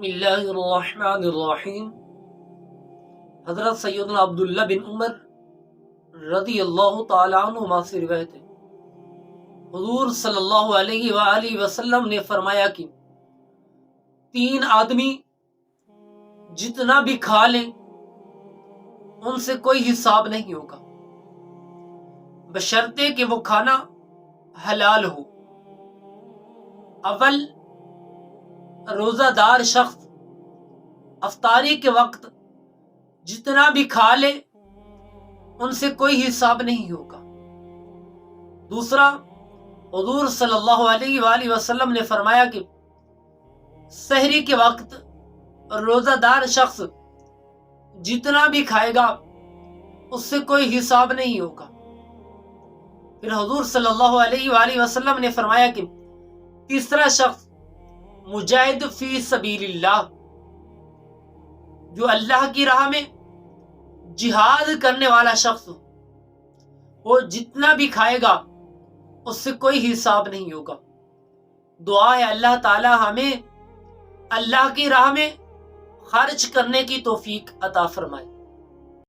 بسم اللہ الرحمن الرحیم۔ حضرت سیدنا عبداللہ بن عمر رضی اللہ تعالی عنہما سے روایت ہے، حضور صلی اللہ علیہ وآلہ وسلم نے فرمایا کہ 3 آدمی جتنا بھی کھا لیں ان سے کوئی حساب نہیں ہوگا، بشرطے کہ وہ کھانا حلال ہو۔ اول، روزہ دار شخص افطاری کے وقت جتنا بھی کھا لے ان سے کوئی حساب نہیں ہوگا۔ دوسرا، حضور صلی اللہ علیہ وآلہ وسلم نے فرمایا کہ سحری کے وقت روزہ دار شخص جتنا بھی کھائے گا اس سے کوئی حساب نہیں ہوگا۔ پھر حضور صلی اللہ علیہ وآلہ وسلم نے فرمایا کہ تیسرا شخص مجاہد فی سبیل اللہ، جو اللہ کی راہ میں جہاد کرنے والا شخص ہو، وہ جتنا بھی کھائے گا اس سے کوئی حساب نہیں ہوگا۔ دعا ہے اللہ تعالی ہمیں اللہ کی راہ میں خرچ کرنے کی توفیق عطا فرمائے۔